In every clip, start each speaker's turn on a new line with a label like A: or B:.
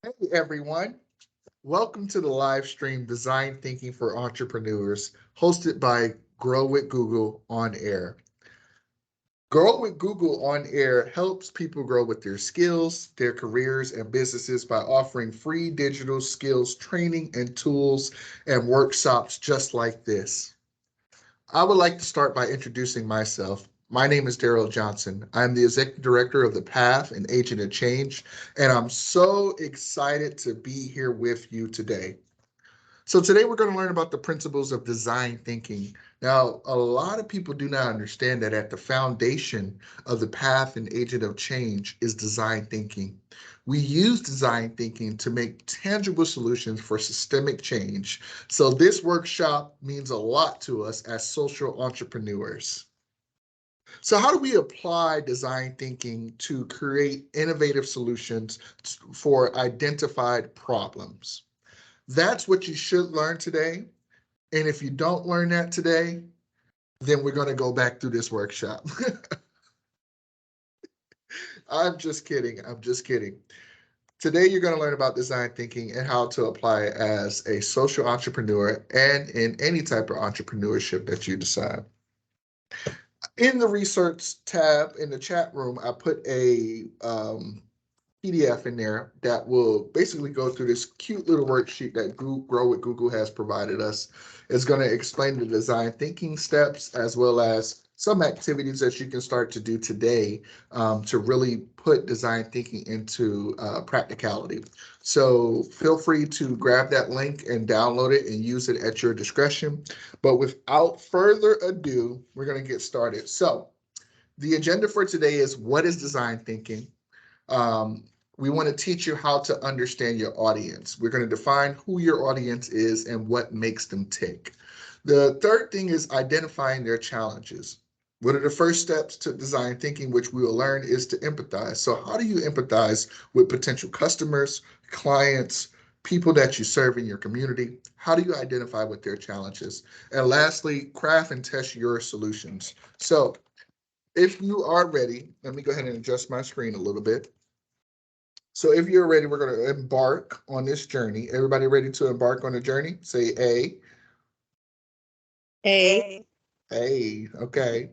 A: Hey everyone, welcome to the live stream Design Thinking for Entrepreneurs, hosted by Grow with Google on Air. Grow with Google on Air helps people grow with their skills, their careers, and businesses by offering free digital skills training and tools and workshops just like this. I would like to start by introducing myself. My name is Darryl Johnson. I'm the Executive Director of The Path and Agent of Change, and I'm so excited to be here with you today. So, today we're going to learn about the principles of design thinking. Now, a lot of people do not understand that at the foundation of the path and agent of change is design thinking. We use design thinking to make tangible solutions for systemic change. So, this workshop means a lot to us as social entrepreneurs. So, how do we apply design thinking to create innovative solutions for identified problems? That's what you should learn today. And if you don't learn that today, then we're going to go back through this workshop. I'm just kidding. I'm just kidding. Today, you're going to learn about design thinking and how to apply it as a social entrepreneur and in any type of entrepreneurship that you decide. In the research tab in the chat room, I put a PDF in there that will basically go through this cute little worksheet that Grow with Google has provided us. It's going to explain the design thinking steps as well as some activities that you can start to do today to really put design thinking into practicality. So feel free to grab that link and download it and use it at your discretion. But without further ado, we're going to get started. So the agenda for today is what is design thinking? Um, we want to teach you how to understand your audience. We're going to define who your audience is and what makes them tick. The third thing is identifying their challenges. One of the first steps to design thinking, which we will learn, is to empathize. So, how do you empathize with potential customers, clients, people that you serve in your community? How do you identify with their challenges? And lastly, craft and test your solutions. So, if you are ready, let me go ahead and adjust my screen a little bit. So if you're ready, we're going to embark on this journey. Everybody ready to embark on the journey? Say A.
B: A.
A: A. Okay.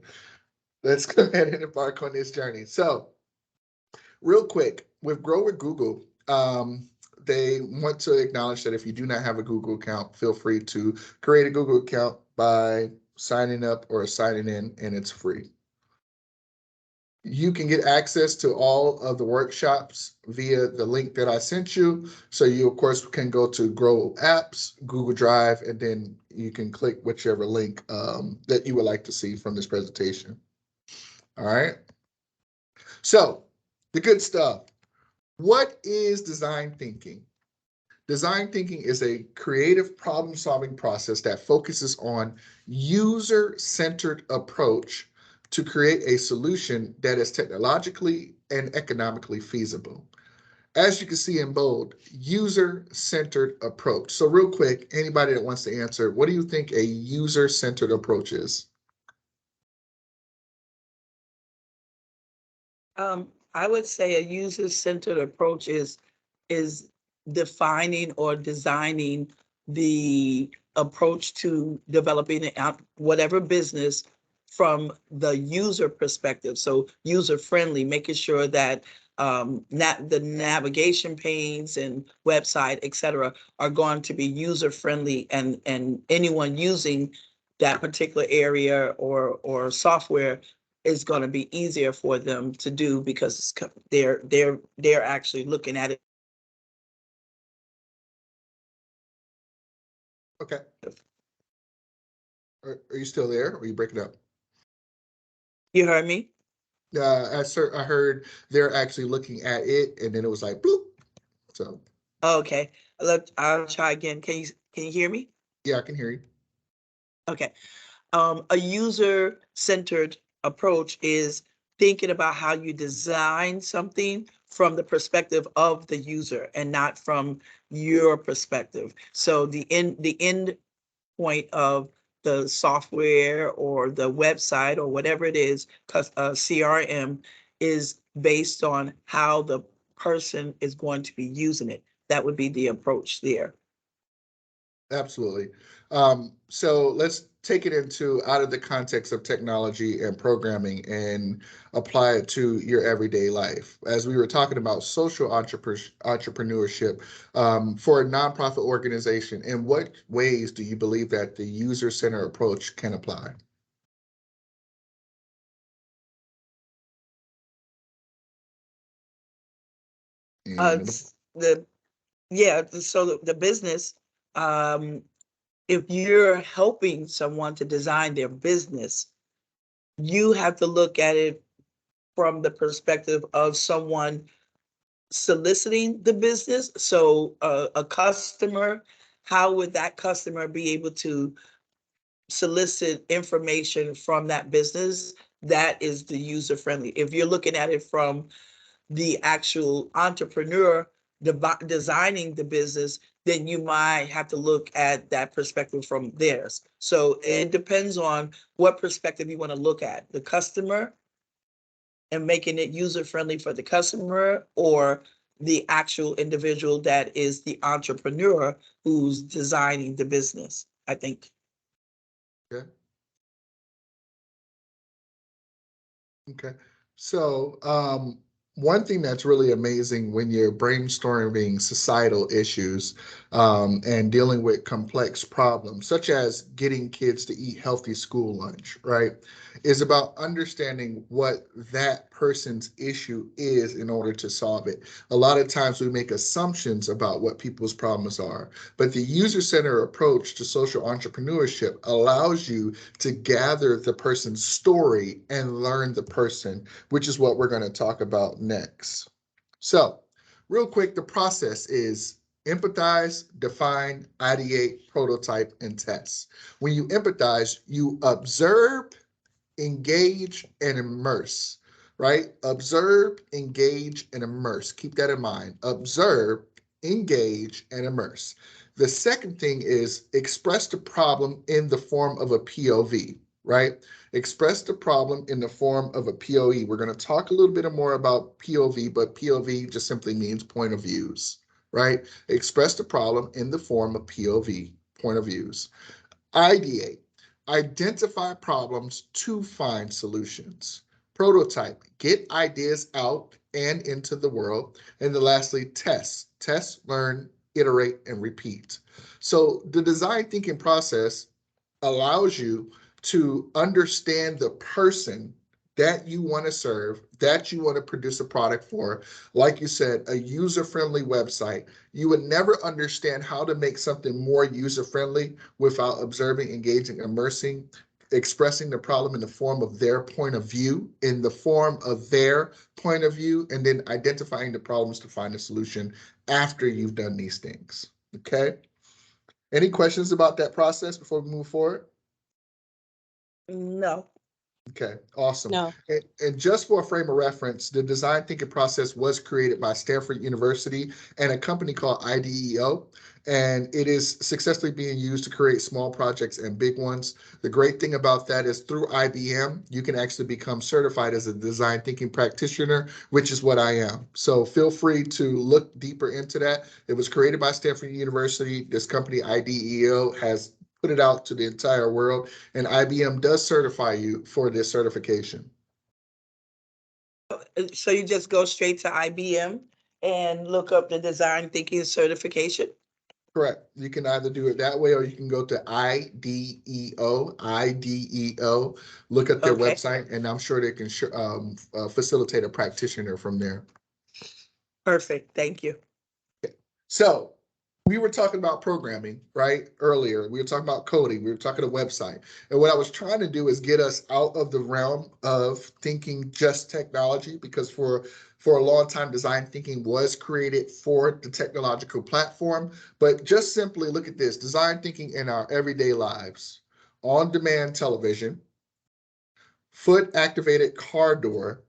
A: Let's go ahead and embark on this journey. So real quick, with Grow with Google, they want to acknowledge that if you do not have a Google account, feel free to create a Google account by signing up or signing in, and it's free. You can get access to all of the workshops via the link that I sent you. So you, of course, can go to Grow Apps, Google Drive, and then you can click whichever link that you would like to see from this presentation. All right. So the good stuff. What is design thinking? Design thinking is a creative problem solving process that focuses on user centered approach to create a solution that is technologically and economically feasible. As you can see in bold, user centered approach. So, real quick, anybody that wants to answer, what do you think a user centered approach is?
B: I would say a user-centered approach is defining or designing the approach to developing whatever business from the user perspective. So user friendly, making sure that the navigation panes and website, et cetera, are going to be user friendly, and anyone using that particular area or software is going to be easier for them to do because they're actually looking at it.
A: Okay. Are you still there or are you breaking up?
B: You heard me?
A: I heard they're actually looking at it and then it was like, boop. So,
B: Okay. Look, I'll try again. Can you hear me?
A: yeah, I can hear you.
B: Okay. A user centered approach is thinking about how you design something from the perspective of the user and not from your perspective. So the end point of the software or the website or whatever it is, because CRM is based on how the person is going to be using it. that would be the approach there.
A: Absolutely. So let's take it into out of the context of technology and programming and apply it to your everyday life. As we were talking about social entrepreneurship for a nonprofit organization, in what ways do you believe that the user-centered approach can apply?
B: Uh,
A: And
B: the yeah, so the business, um, if you're helping someone to design their business, you have to look at it from the perspective of someone soliciting the business. So a customer, how would that customer be able to solicit information from that business? That is the user friendly. If you're looking at it from the actual entrepreneur designing the business, then you might have to look at that perspective from theirs. So it depends on what perspective you want to look at, the customer and making it user friendly for the customer, or the actual individual that is the entrepreneur who's designing the business, I think.
A: okay, okay. So one thing that's really amazing when you're brainstorming societal issues and dealing with complex problems, such as getting kids to eat healthy school lunch, right, is about understanding what that person's issue is in order to solve it. A lot of times we make assumptions about what people's problems are, but the user-centered approach to social entrepreneurship allows you to gather the person's story and learn the person, which is what we're going to talk about next. So, real quick, the process is empathize, define, ideate, prototype, and test. When you empathize, you observe, engage, and immerse, right? Observe, engage, and immerse. Keep that in mind. Observe, engage, and immerse. The second thing is express the problem in the form of a POV, right? Express the problem in the form of a POE. We're going to talk a little bit more about POV, but POV just simply means point of views, right? Express the problem in the form of POV, point of views. Ideate. Identify problems to find solutions. Prototype. Get ideas out and into the world. And then lastly, test. Test, learn, iterate, and repeat. So the design thinking process allows you to understand the person that you want to serve, that you want to produce a product for. Like you said, a user-friendly website. You would never understand how to make something more user-friendly without observing, engaging, immersing, expressing the problem in the form of their point of view, and then identifying the problems to find a solution after you've done these things. Okay? Any questions about that process before we move forward?
B: No.
A: Okay, awesome.
C: No.
A: And just for a frame of reference, the design thinking process was created by Stanford University and a company called IDEO, and it is successfully being used to create small projects and big ones. The great thing about that is through IBM, you can actually become certified as a design thinking practitioner, which is what I am. So feel free to look deeper into that. It was created by Stanford University. This company, IDEO, has put it out to the entire world, and IBM does certify you for this certification.
B: So you just go straight to IBM and look up the design thinking certification?
A: Correct. You can either do it that way or you can go to IDEO, look at their
B: Okay.
A: website, and I'm sure they can facilitate a practitioner from there.
B: Perfect. Thank you.
A: So we were talking about programming, right? Earlier, we were talking about coding, we were talking a website. And what I was trying to do is get us out of the realm of thinking just technology, because for a long time, design thinking was created for the technological platform. But just simply look at this: design thinking in our everyday lives, on-demand television, foot-activated car door,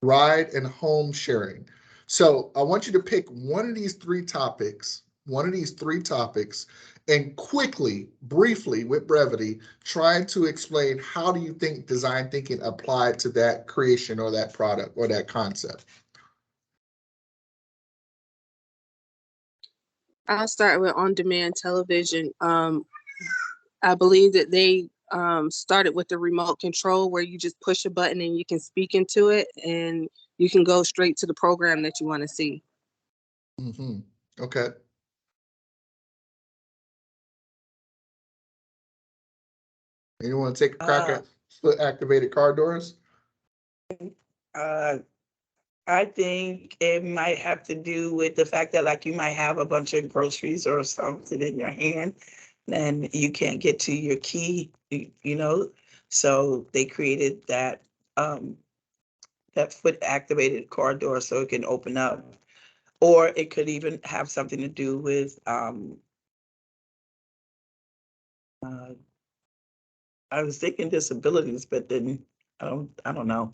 A: ride and home sharing. So I want you to pick one of these three topics, and quickly, briefly, with brevity, try to explain how do you think design thinking applied to that creation or that product or that concept.
C: I'll start with on-demand television. I believe that they started with the remote control where you just push a button and you can speak into it and you can go straight to the program that you want to see.
A: Mm-hmm. Okay. Anyone take a crack at foot activated car doors?
B: Uh, I think it might have to do with the fact that like you might have a bunch of groceries or something in your hand and you can't get to your key, you know? So they created that foot activated car door so it can open up. Or it could even have something to do with uh, I was thinking disabilities, but then I don't know.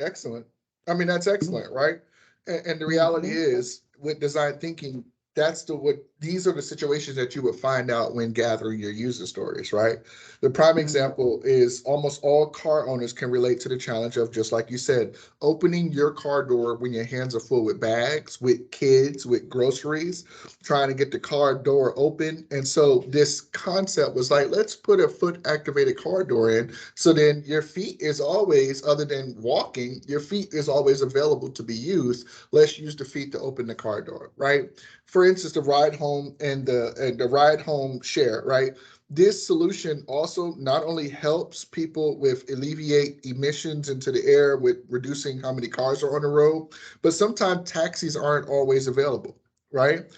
A: Excellent. I mean, that's excellent, right? And the reality
B: Mhm.
A: is, with design thinking, that's what these are the situations that you would find out when gathering your user stories, right? The prime
B: Mhm.
A: example is almost all car owners can relate to the challenge of, just like you said, opening your car door when your hands are full with bags, with kids, with groceries, trying to get the car door open. And so this concept was like, let's put a foot activated car door in. So then your feet is always, other than walking, your feet is always available to be used. Let's use the feet to open the car door, right? For instance, the ride home and the ride home share, right? This solution also not only helps people with alleviate emissions into the air with reducing how many cars are on the road, but sometimes taxis aren't always available, right?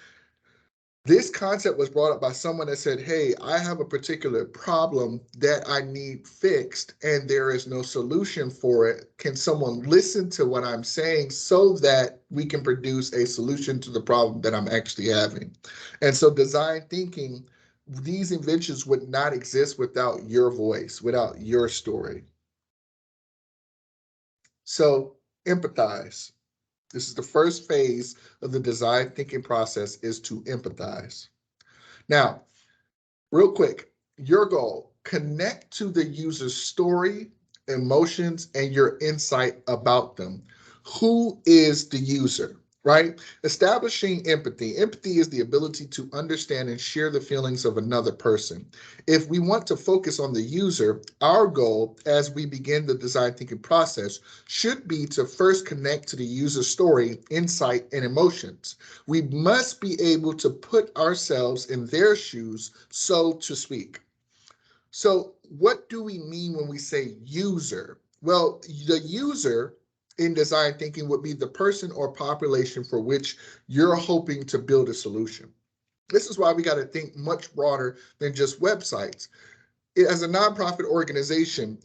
A: This concept was brought up by someone that said, hey, I have a particular problem that I need fixed and there is no solution for it. Can someone listen to what I'm saying so that we can produce a solution to the problem that I'm actually having? And so design thinking, these inventions would not exist without your voice, without your story. So empathize. This is the first phase of the design thinking process, is to empathize. Now, real quick, your goal, connect to the user's story, emotions, and your insight about them. Who is the user, right? Establishing empathy. Empathy is the ability to understand and share the feelings of another person. If we want to focus on the user, our goal as we begin the design thinking process should be to first connect to the user's story, insight, and emotions. We must be able to put ourselves in their shoes, so to speak. So, what do we mean when we say user? Well, the user in design thinking would be the person or population for which you're hoping to build a solution. This is why we got to think much broader than just websites. As a nonprofit organization,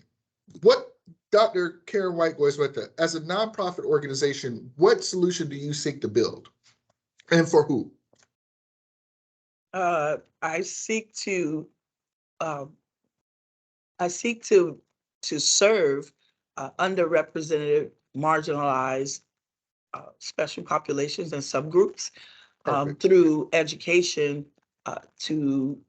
A: what Dr. Karen White goes with it. As a nonprofit organization, what solution do you seek to build and for who?
B: I seek to um, I seek to serve underrepresented, marginalized, special populations and subgroups
A: Perfect.
B: through education to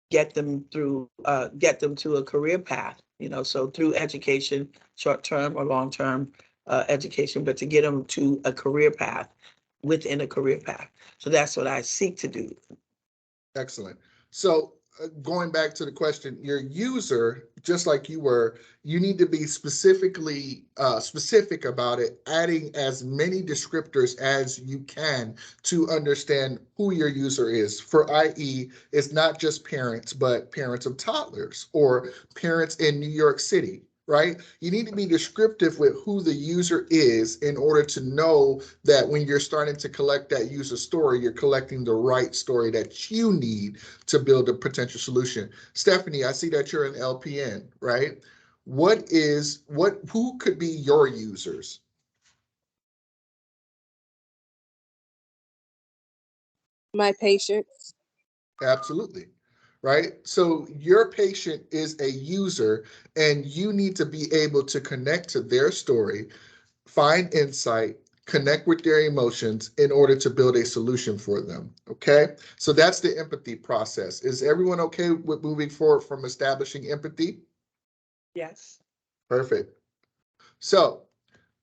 B: get them to a career path. You know, so through education, short term or long term education, but to get them to a career path within a career path. So that's what I seek to do.
A: Excellent. So going back to the question, your user, just like you were, you need to be specific about it, adding as many descriptors as you can to understand who your user is. For i.e., it's not just parents, but parents of toddlers or parents in New York City, right? You need to be descriptive with who the user is in order to know that when you're starting to collect that user story, you're collecting the right story that you need to build a potential solution. Stephanie, I see that you're an LPN, right? Who could be your users?
C: My patients.
A: Absolutely. Right? So your patient is a user and you need to be able to connect to their story, find insight, connect with their emotions in order to build a solution for them. Okay. So that's the empathy process. Is everyone okay with moving forward from establishing empathy?
B: Yes.
A: Perfect. So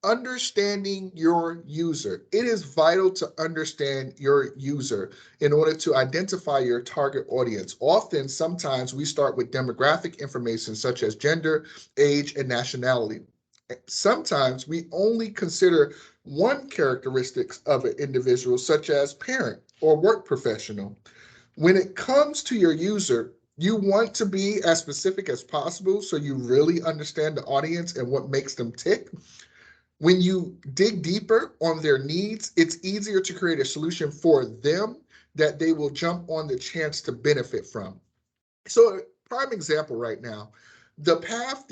A: Understanding your user. It is vital to understand your user in order to identify your target audience. Often, sometimes we start with demographic information such as gender, age, and nationality. Sometimes we only consider one characteristics of an individual, such as parent or work professional. When it comes to your user, you want to be as specific as possible so you really understand the audience and what makes them tick. When you dig deeper on their needs, it's easier to create a solution for them that they will jump on the chance to benefit from. So, prime example right now, the path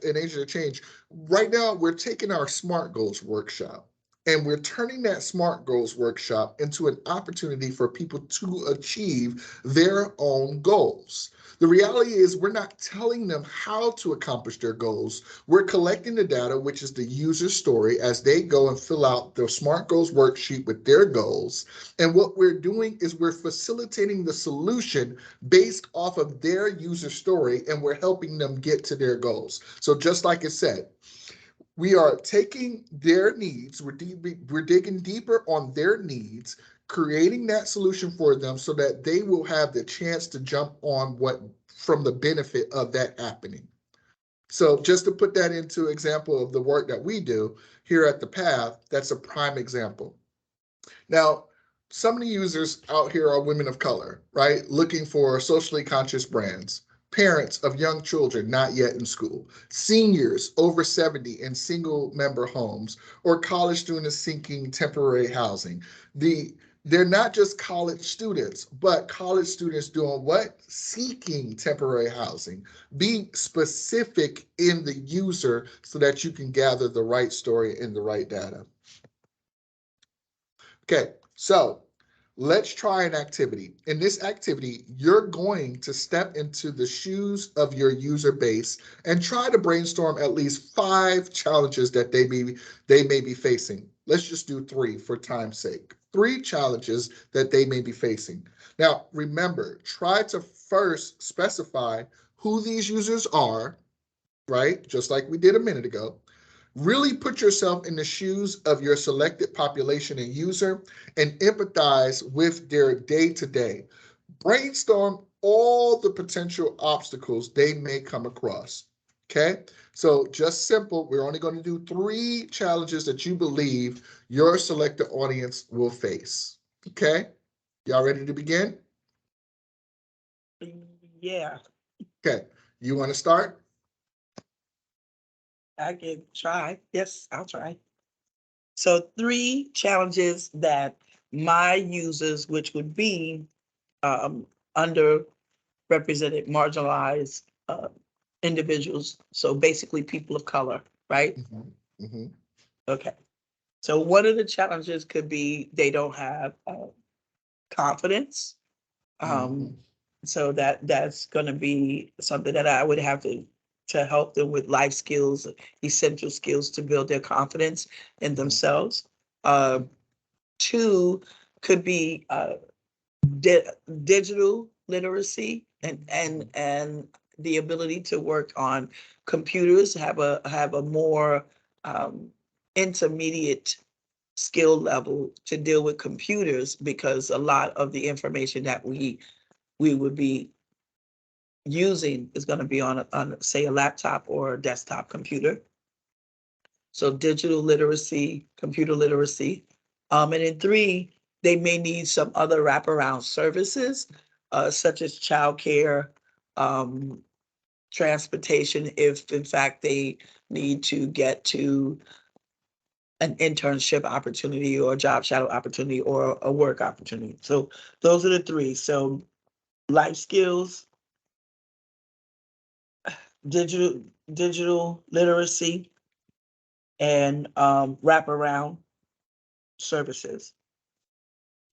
A: in Asia to Change. Right now, we're taking our Smart Goals workshop and we're turning that Smart Goals workshop into an opportunity for people to achieve their own goals. The reality is, we're not telling them how to accomplish their goals. We're collecting the data, which is the user story, as they go and fill out the Smart Goals worksheet with their goals. And what we're doing is we're facilitating the solution based off of their user story, and we're helping them get to their goals. So just like I said, we are taking their needs, we're digging deeper on their needs, creating that solution for them so that they will have the chance to jump on what from the benefit of that happening. So just to put that into example of the work that we do here at the Path, that's a prime example. Now, some of the users out here are women of color, right? Looking for socially conscious brands, parents of young children not yet in school, seniors over 70 in single member homes, or college students seeking temporary housing. They're not just college students, but college students doing what? Seeking temporary housing. Be specific in the user so that you can gather the right story and the right data. Okay, so let's try an activity. In this activity, you're going to step into the shoes of your user base and try to brainstorm at least 5 challenges that they may be facing. Let's just do 3 for time's sake. 3 challenges that they may be facing. Now, remember, try to first specify who these users are, right? Just like we did a minute ago. Really put yourself in the shoes of your selected population and user and empathize with their day to day. Brainstorm all the potential obstacles they may come across. Okay, so just simple. We're only going to do 3 challenges that you believe your selected audience will face. Okay, y'all ready to begin?
B: Yeah,
A: Okay, you want to start?
B: I can try. Yes, I'll try. So 3 challenges that my users, which would be um, underrepresented, marginalized individuals, so basically people of color, right?
A: Mm-hmm. Mm-hmm.
B: Okay. So one of the challenges could be they don't have confidence.
A: Mm-hmm.
B: Um, so that's going to be something that I would have to help them with life skills, essential skills to build their confidence in themselves. Uh, 2 could be di- digital literacy and the ability to work on computers, have a more um, intermediate skill level to deal with computers, because a lot of the information that we would be using is going to be on say a laptop or a desktop computer. So digital literacy, computer literacy. And in 3, they may need some other wraparound services, such as childcare, um, transportation, if in fact they need to get to an internship opportunity or a job shadow opportunity or a work opportunity. So those are the 3. So life skills, digital digital literacy, and wraparound services.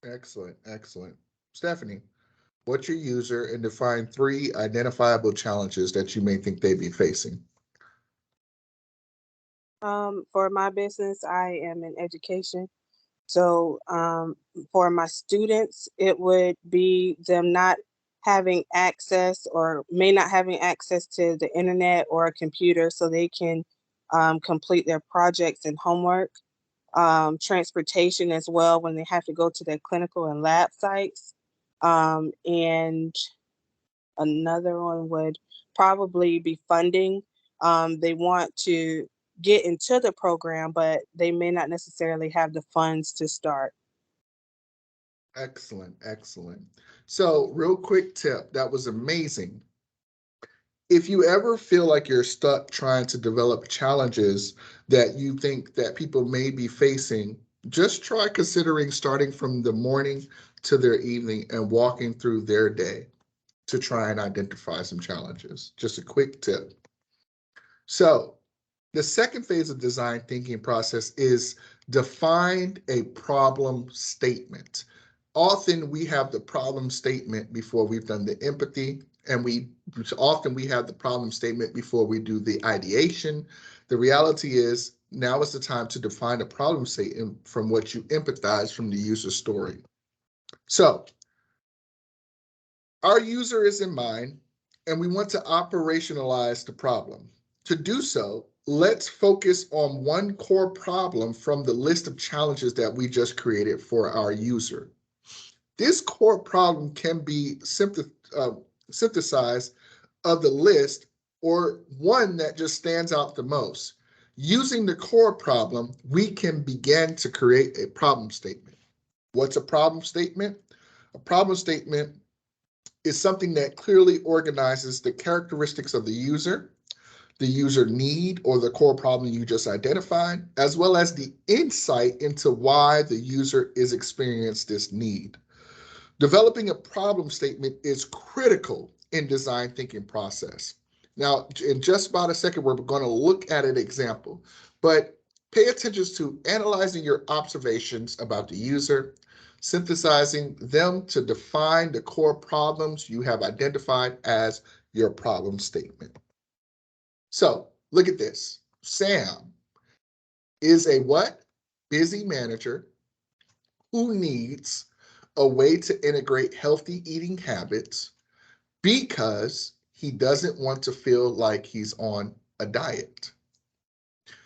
A: Excellent, excellent. Stephanie, what's your user and define 3 identifiable challenges that you may think they be facing?
C: For my business, I am in education. So for my students, it would be them not having access or may not having access to the internet or a computer so they can complete their projects and homework, transportation as well when they have to go to their clinical and lab sites. And another one would probably be funding. They want to get into the program, but they may not necessarily have the funds to start.
A: Excellent, excellent. So, real quick tip, that was amazing. If you ever feel like you're stuck trying to develop challenges that you think that people may be facing, just try considering starting from the morning to their evening and walking through their day to try and identify some challenges. Just a quick tip. So, the second phase of design thinking process is define a problem statement. Often we have the problem statement before we've done the empathy, and often we have the problem statement before we do the ideation. The reality is now is the time to define a problem statement from what you empathize from the user story. So our user is in mind, and we want to operationalize the problem. To do so, let's focus on one core problem from the list of challenges that we just created for our user. This core problem can be synthesized of the list or one that just stands out the most. Using the core problem, we can begin to create a problem statement. What's a problem statement? A problem statement is something that clearly organizes the characteristics of the user need, or the core problem you just identified, as well as the insight into why the user is experiencing this need. Developing a problem statement is critical in design thinking process. Now, in just about a second, we're going to look at an example, but pay attention to analyzing your observations about the user, synthesizing them to define the core problems you have identified as your problem statement. So look at this. Sam is a what? Busy manager who needs a way to integrate healthy eating habits because he doesn't want to feel like he's on a diet.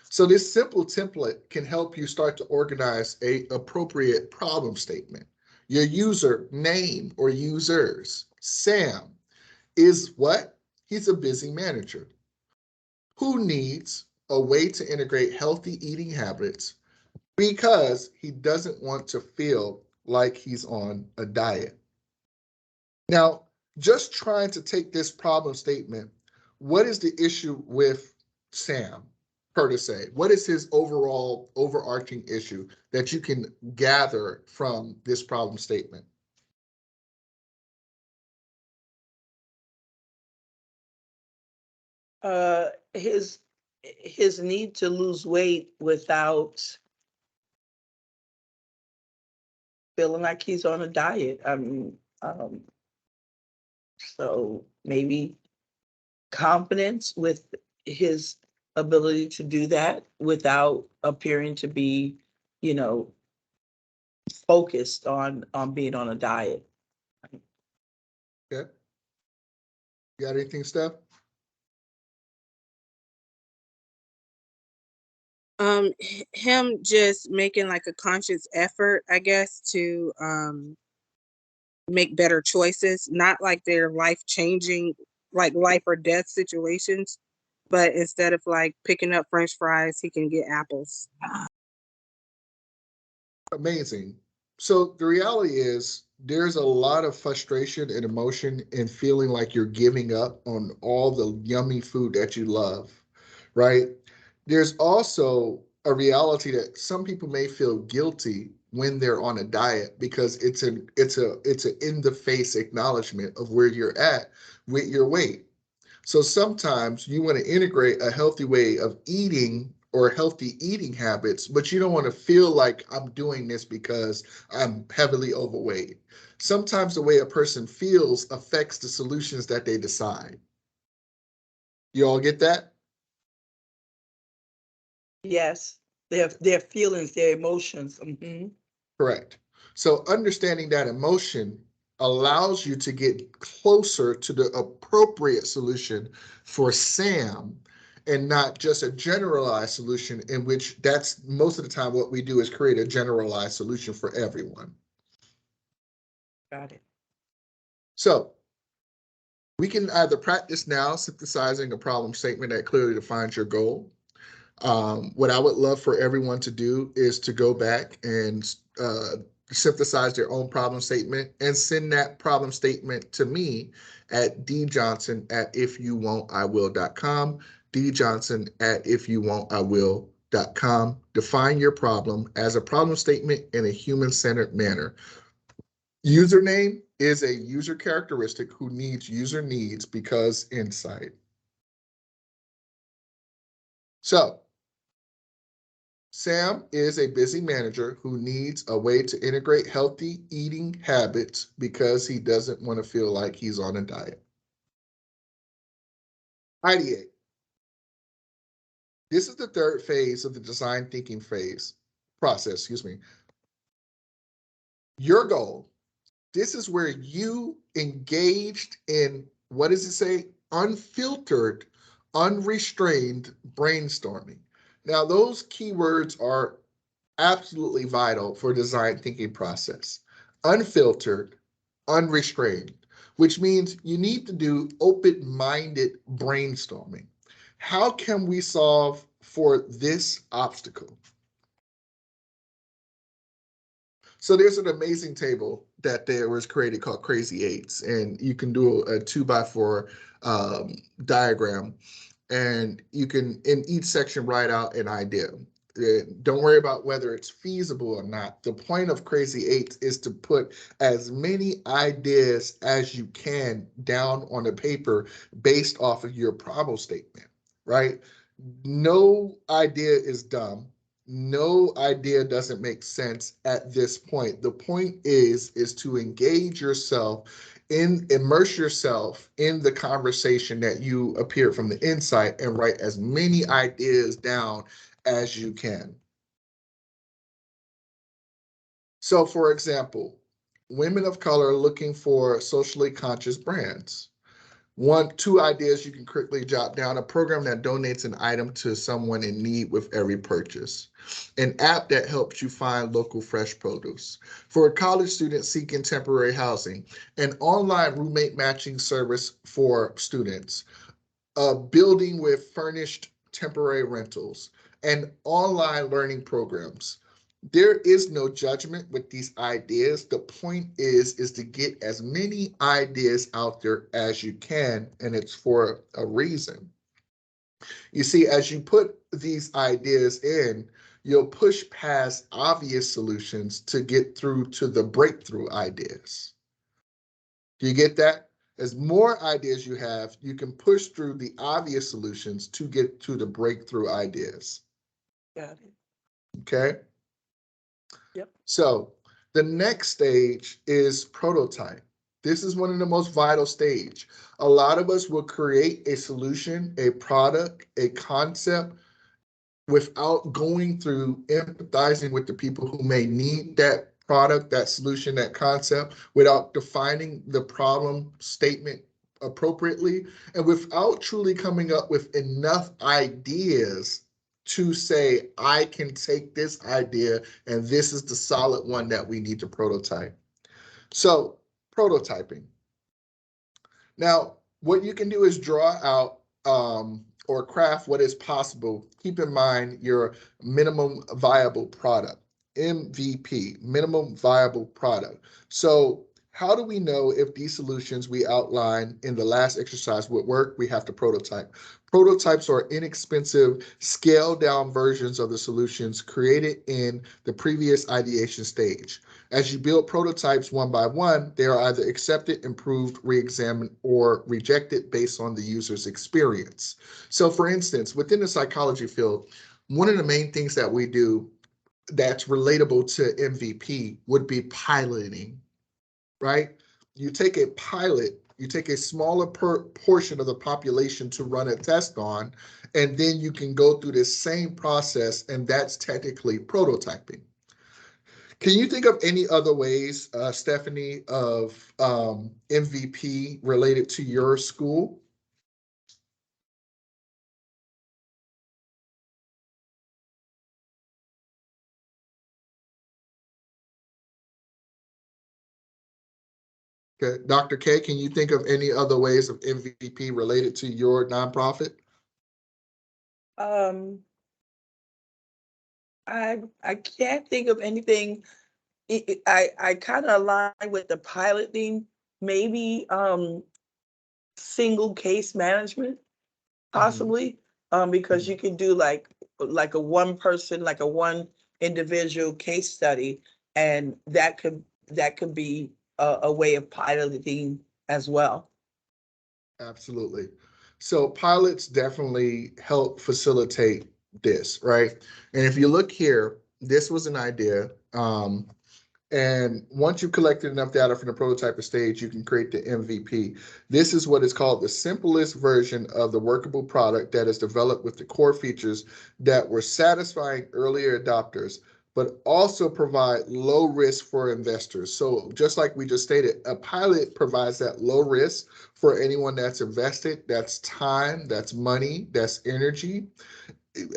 A: So this simple template can help you start to organize a appropriate problem statement. Your user name or users. Sam is what? He's a busy manager who needs a way to integrate healthy eating habits because he doesn't want to feel like he's on a diet. Now, just trying to take this problem statement, what is the issue with Sam, per se? What is his overall overarching issue that you can gather from this problem statement?
B: His need to lose weight without feeling like he's on a diet. I mean, so maybe confidence with his ability to do that without appearing to be, you know, focused on being on a diet.
A: Okay. You got anything, Steph?
C: Him just making like a conscious effort, I guess, to make better choices, not like they're life changing, like life or death situations, but instead of like picking up French fries, he can get apples.
A: Amazing. So the reality is there's a lot of frustration and emotion and feeling like you're giving up on all the yummy food that you love, right? There's also a reality that some people may feel guilty when they're on a diet because it's an in the face acknowledgement of where you're at with your weight. So sometimes you want to integrate a healthy way of eating or healthy eating habits, but you don't want to feel like I'm doing this because I'm heavily overweight. Sometimes the way a person feels affects the solutions that they decide. You all get that?
B: Yes, their feelings, their emotions. Mhm.
A: Correct. So understanding that emotion allows you to get closer to the appropriate solution for Sam and not just a generalized solution, in which that's most of the time what we do is create a generalized solution for everyone.
B: Got it.
A: So we can either practice now synthesizing a problem statement that clearly defines your goal. What I would love for everyone to do is to go back and synthesize their own problem statement and send that problem statement to me at djohnson@ifyouwon'tiwill.com, djohnson@ifyouwon'tiwill.com. Define your problem as a problem statement in a human-centered manner. Username is a user characteristic who needs user needs because insight. So Sam is a busy manager who needs a way to integrate healthy eating habits because he doesn't want to feel like he's on a diet. Ideate. This is the third phase of the design thinking process. Your goal. This is where you engaged in, what does it say? Unfiltered, unrestrained brainstorming. Now, those keywords are absolutely vital for design thinking process. Unfiltered, unrestrained, which means you need to do open-minded brainstorming. How can we solve for this obstacle? So there's an amazing table that there was created called Crazy Eights, and you can do a 2x4 diagram, and you can in each section write out an idea. Don't worry about whether it's feasible or not. The point of Crazy Eights is to put as many ideas as you can down on the paper based off of your problem statement, right? No idea is dumb. No idea doesn't make sense at this point. The point is to engage yourself immerse yourself in the conversation that you appeared from the inside and write as many ideas down as you can. So for example, women of color looking for socially conscious brands. Two ideas you can quickly jot down: a program that donates an item to someone in need with every purchase, an app that helps you find local fresh produce. For a college student seeking temporary housing, an online roommate matching service for students, a building with furnished temporary rentals, and online learning programs. There is no judgment with these ideas. The point is to get as many ideas out there as you can, and it's for a reason. You see, as you put these ideas in, you'll push past obvious solutions to get through to the breakthrough ideas. Do you get that? As more ideas you have, you can push through the obvious solutions to get to the breakthrough ideas.
B: Got it.
A: Okay?
B: Yep.
A: So the next stage is prototype. This is one of the most vital stage. A lot of us will create a solution, a product, a concept without going through empathizing with the people who may need that product, that solution, that concept, without defining the problem statement appropriately, and without truly coming up with enough ideas to say, I can take this idea and this is the solid one that we need to prototype. So prototyping. Now, what you can do is draw out or craft what is possible. Keep in mind your minimum viable product, MVP, minimum viable product. So how do we know if these solutions we outlined in the last exercise would work? We have to prototype. Prototypes are inexpensive, scaled down versions of the solutions created in the previous ideation stage. As you build prototypes one by one, they are either accepted, improved, re-examined, or rejected based on the user's experience. So for instance, within the psychology field, one of the main things that we do that's relatable to MVP would be piloting, right? You take a pilot, you take a smaller portion of the population to run a test on, and then you can go through this same process, and that's technically prototyping. Can you think of any other ways, Stephanie, of MVP related to your school? Okay, Dr. K, can you think of any other ways of MVP related to your nonprofit?
B: Um, I can't think of anything. I kind of align with the piloting, maybe single case management, possibly, because you can do like a one person, like a one individual case study, and that could be a way of piloting as well.
A: Absolutely. So pilots definitely help facilitate this, right? And if you look here, this was an idea. And once you've collected enough data from the prototype stage, you can create the MVP. This is what is called the simplest version of the workable product that is developed with the core features that were satisfying earlier adopters, but also provide low risk for investors. So just like we just stated, a pilot provides that low risk for anyone that's invested. That's time, that's money, that's energy.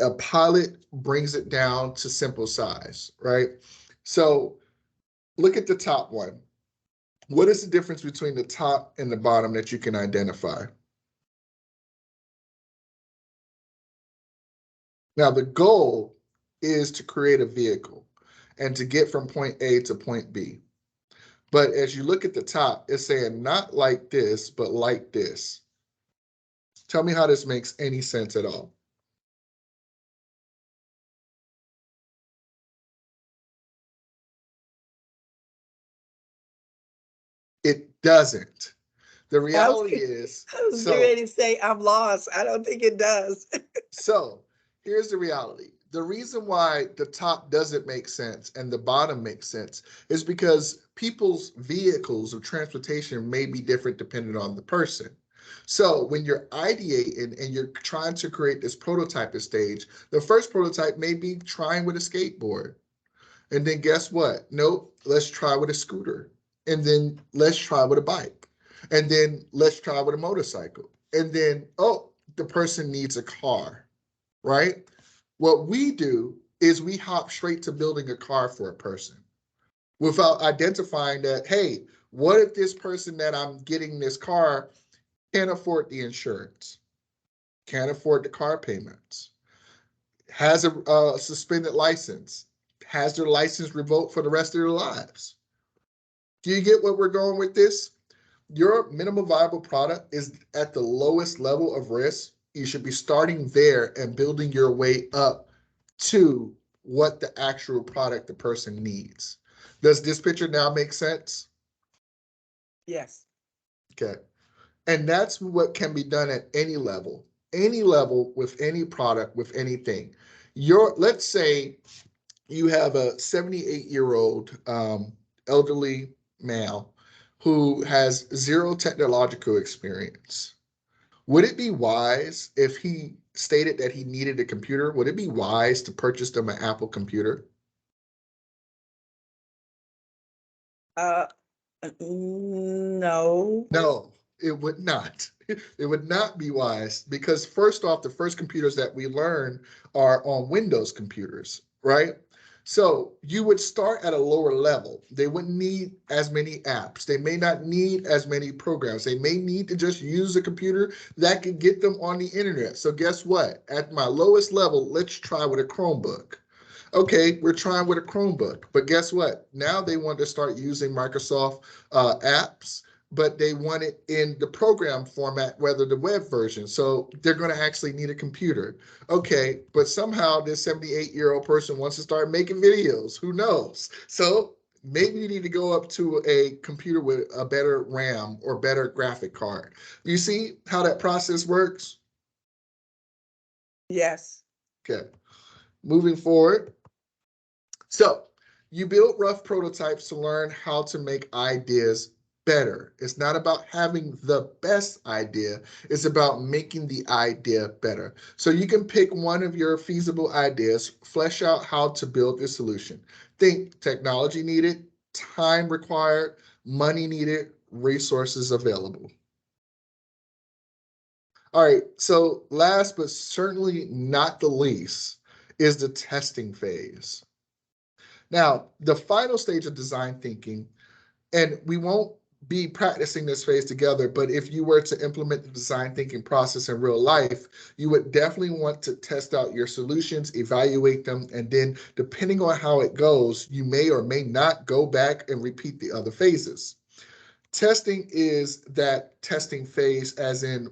A: A pilot brings it down to simple size, right? So look at the top one. What is the difference between the top and the bottom that you can identify? Now, the goal is to create a vehicle and to get from point A to point B. But as you look at the top, it's saying not like this, but like this. Tell me how this makes any sense at all. It doesn't. The
B: I was,
A: reality is,
B: I was getting
A: so
B: ready to say I'm lost. I don't think it does.
A: So here's the reality. The reason why the top doesn't make sense and the bottom makes sense is because people's vehicles of transportation may be different depending on the person. So when you're ideating and you're trying to create this prototype stage, the first prototype may be trying with a skateboard. And then guess what? Nope, let's try with a scooter. And then let's try with a bike. And then let's try with a motorcycle. And then, oh, the person needs a car, right? What we do is we hop straight to building a car for a person without identifying that, hey, what if this person that I'm getting this car can't afford the insurance, can't afford the car payments, has a suspended license, has their license revoked for the rest of their lives? Do you get what we're going with this? Your minimum viable product is at the lowest level of risk. You should be starting there and building your way up to what the actual product the person needs. Does this picture now make sense?
B: Yes.
A: Okay. And that's what can be done at any level with any product, with anything. Let's say you have a 78-year-old elderly male who has zero technological experience. Would it be wise if he stated that he needed a computer? Would it be wise to purchase them an Apple computer?
B: Uh, no.
A: No, it would not. It would not be wise because first off, the first computers that we learn are on Windows computers, right? So you would start at a lower level. They wouldn't need as many apps. They may not need as many programs. They may need to just use a computer that can get them on the internet. So guess what? At my lowest level, let's try with a Chromebook. Okay, we're trying with a Chromebook, but guess what? Now they want to start using Microsoft apps, but they want it in the program format, whether the web version. So they're going to actually need a computer. Okay, but somehow this 78-year-old person wants to start making videos. Who knows? So maybe you need to go up to a computer with a better RAM or better graphic card. You see how that process works?
B: Yes.
A: Okay, moving forward. So you build rough prototypes to learn how to make ideas better. It's not about having the best idea. It's about making the idea better. So you can pick one of your feasible ideas, flesh out how to build the solution. Think technology needed, time required, money needed, resources available. All right, so last but certainly not the least is the testing phase. Now, the final stage of design thinking, and we won't be practicing this phase together, but if you were to implement the design thinking process in real life, you would definitely want to test out your solutions, evaluate them, and then depending on how it goes, you may or may not go back and repeat the other phases. Testing is that testing phase, as in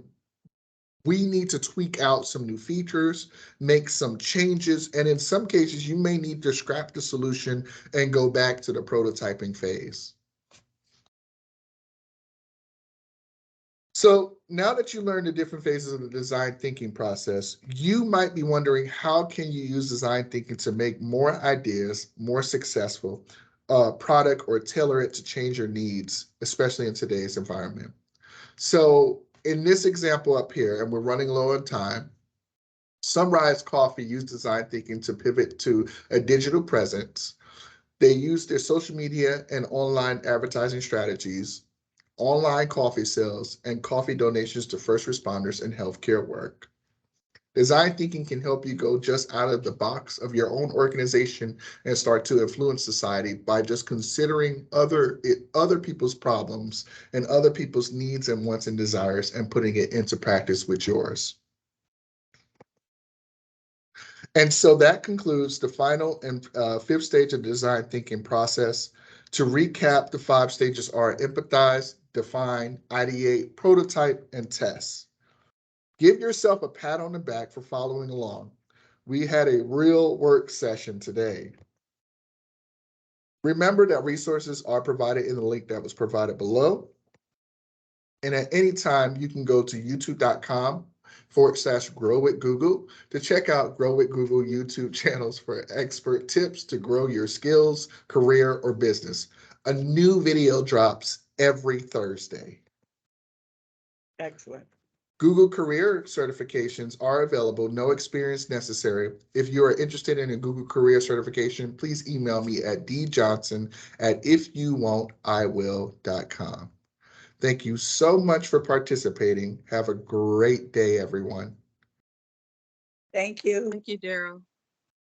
A: we need to tweak out some new features, make some changes, and in some cases, you may need to scrap the solution and go back to the prototyping phase. So now that you learned the different phases of the design thinking process, you might be wondering, how can you use design thinking to make more ideas more successful product, or tailor it to change your needs, especially in today's environment? So in this example up here, and we're running low on time, Sunrise Coffee used design thinking to pivot to a digital presence. They used their social media and online advertising strategies, online coffee sales, and coffee donations to first responders and healthcare work. Design thinking can help you go just out of the box of your own organization and start to influence society by just considering other people's problems and other people's needs and wants and desires and putting it into practice with yours. And so that concludes the final and fifth stage of the design thinking process. To recap, the 5 stages are empathize, define, ideate, prototype, and test. Give yourself a pat on the back for following along. We had a real work session today. Remember that resources are provided in the link that was provided below. And at any time, you can go to youtube.com/Grow with Google to check out Grow with Google YouTube channels for expert tips to grow your skills, career, or business. A new video drops every Thursday.
B: Excellent.
A: Google Career certifications are available, no experience necessary. If you are interested in a Google Career certification, please email me at djohnson@ifyouwon'tIwill.com. Thank you so much for participating. Have a great day, everyone.
B: Thank you.
C: Thank you, Darryl.